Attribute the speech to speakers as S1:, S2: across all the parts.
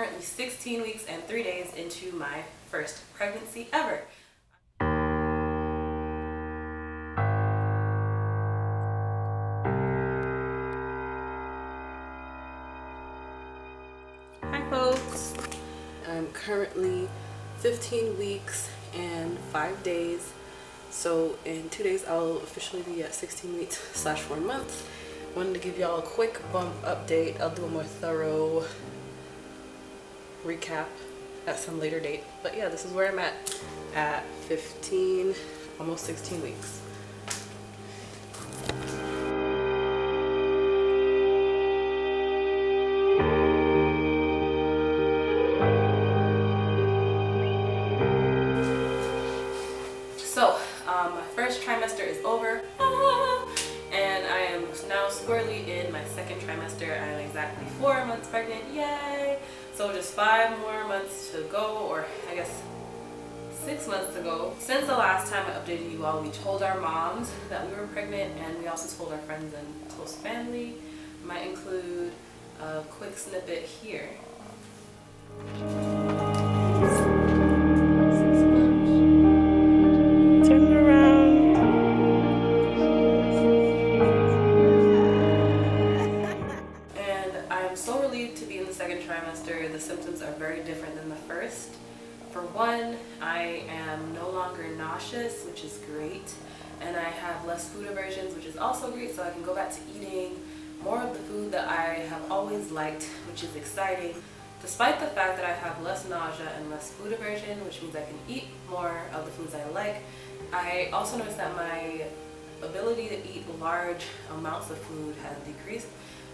S1: currently 16 weeks and 3 days into my first pregnancy ever. Hi folks! I'm currently 15 weeks and 5 days. So in 2 days I'll officially be at 16 weeks / 4 months. Wanted to give y'all a quick bump update. I'll do a more thorough recap at some later date. But yeah, this is where I'm at 15, almost 16 weeks. So, my first trimester is over, and I am now squarely in my second trimester. I am exactly 4 months pregnant, yay! So just 5 more months to go, or I guess 6 months to go. Since the last time I updated you all, we told our moms that we were pregnant, and we also told our friends and close family. Might include a quick snippet here. Trimester, the symptoms are very different than the first. For one, I am no longer nauseous, which is great, and I have less food aversions, which is also great, so I can go back to eating more of the food that I have always liked, which is exciting. Despite the fact that I have less nausea and less food aversion, which means I can eat more of the foods I like, I also noticed that my ability to eat large amounts of food has decreased.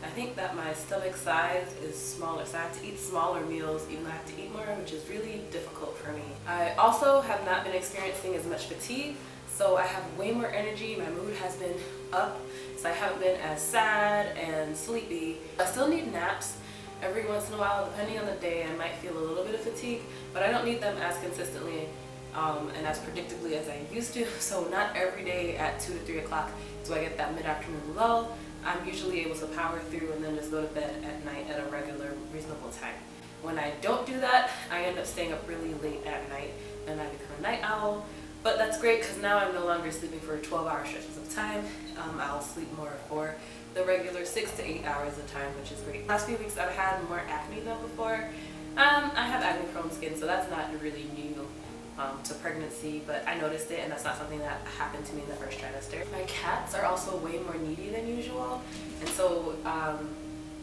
S1: I think that my stomach size is smaller, so I have to eat smaller meals even though I have to eat more, which is really difficult for me. I also have not been experiencing as much fatigue, so I have way more energy. My mood has been up, so I haven't been as sad and sleepy. I still need naps every once in a while. Depending on the day, I might feel a little bit of fatigue, but I don't need them as consistently and as predictably as I used to. So not every day at 2 to 3 o'clock do I get that mid-afternoon lull. I'm usually able to power through and then just go to bed at night at a regular, reasonable time. When I don't do that, I end up staying up really late at night and I become a night owl. But that's great because now I'm no longer sleeping for 12-hour stretches of time. I'll sleep more for the regular 6 to 8 hours of time, which is great. Last few weeks I've had more acne than before. I have acne-prone skin, so that's not really new to pregnancy, but I noticed it, and that's not something that happened to me in the first trimester. My cats are also way more needy than usual, and so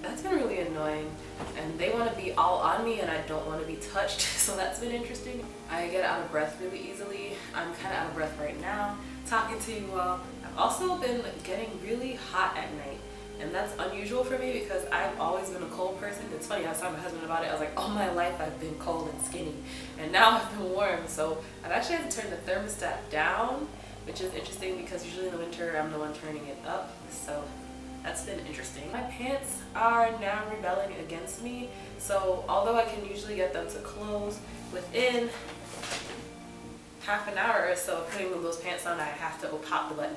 S1: that's been really annoying, and they want to be all on me and I don't want to be touched, so that's been interesting. I get out of breath really easily. I'm kind of out of breath right now talking to you all. I've also been getting really hot at night, and that's unusual for me because I've always been a cold person. It's funny, I was telling my husband about it. I was like, all my life I've been cold and skinny, and now I've been warm. So I've actually had to turn the thermostat down, which is interesting because usually in the winter I'm the one turning it up. So that's been interesting. My pants are now rebelling against me. So although I can usually get them to close within half an hour or so of putting those pants on, I have to pop the button.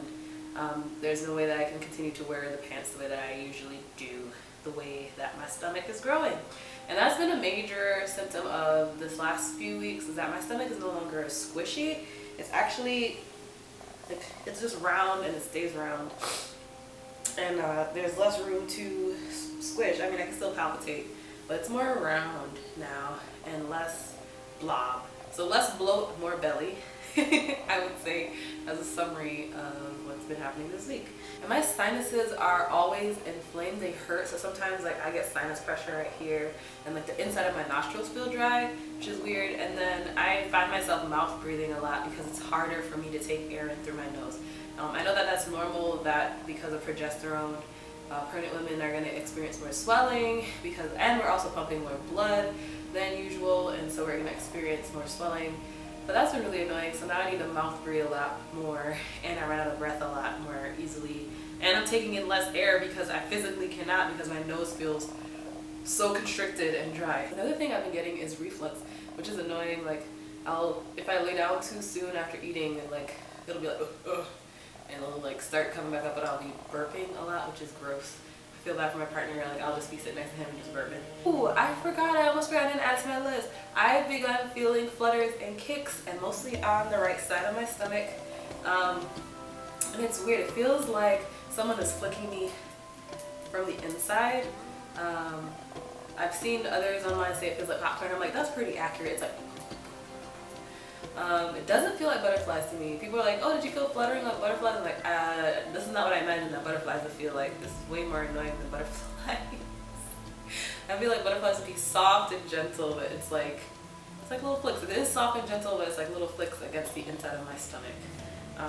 S1: There's no way that I can continue to wear the pants the way that I usually do, the way that my stomach is growing. And that's been a major symptom of this last few weeks, is that my stomach is no longer as squishy. It's actually, like, it's just round and it stays round. And there's less room to squish. I mean, I can still palpitate, but it's more round now and less blob. So less bloat, more belly, I would say, as a summary of what's been happening this week. And my sinuses are always inflamed. They hurt, so sometimes like I get sinus pressure right here, and like the inside of my nostrils feel dry, which is weird. And then I find myself mouth breathing a lot because it's harder for me to take air in through my nose. I know that that's normal, that because of progesterone, pregnant women are going to experience more swelling and we're also pumping more blood than usual, and so we're going to experience more swelling. But that's been really annoying, so now I need to mouth breathe a lot more, and I run out of breath a lot more easily. And I'm taking in less air because I physically cannot, because my nose feels so constricted and dry. Another thing I've been getting is reflux, which is annoying. Like, if I lay down too soon after eating, it'll be like, ugh, and it'll like start coming back up, but I'll be burping a lot, which is gross. I feel bad for my partner, like I'll just be sitting next to him and just burping. Ooh, I almost forgot, I didn't add to my list. I've begun feeling flutters and kicks, and mostly on the right side of my stomach. And it's weird, it feels like someone is flicking me from the inside. I've seen others online say it feels like popcorn. I'm like, that's pretty accurate. It's like, it doesn't feel like butterflies to me. People are like, oh, did you feel fluttering like butterflies? I'm like, this is not what I imagined that butterflies would feel like. This is way more annoying than butterflies. I feel like butterflies would be soft and gentle, but it's like little flicks. It is soft and gentle, but it's like little flicks against the inside of my stomach,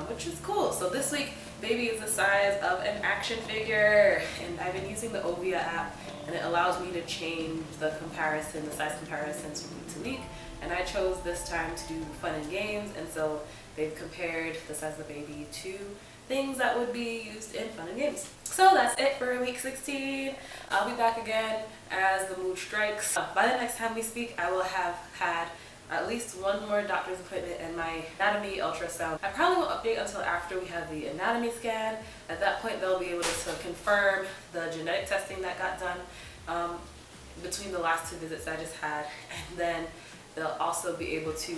S1: which is cool. So this week, baby is the size of an action figure, and I've been using the Ovia app, and it allows me to change the size comparisons from week to week. And I chose this time to do fun and games, and so they've compared the size of the baby to things that would be used in fun and games. So that's it for week 16. I'll be back again as the mood strikes. By the next time we speak, I will have had at least one more doctor's appointment and my anatomy ultrasound. I probably won't update until after we have the anatomy scan. At that point, they'll be able to confirm the genetic testing that got done between the last 2 visits I just had, and then they'll also be able to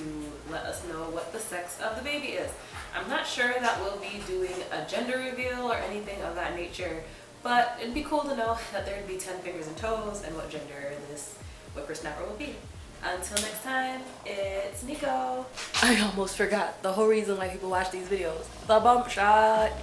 S1: let us know what the sex of the baby is. I'm not sure that we'll be doing a gender reveal or anything of that nature, but it'd be cool to know that there'd be 10 fingers and toes and what gender this whippersnapper will be. Until next time, it's Nico. I almost forgot the whole reason why people watch these videos. The bump shot.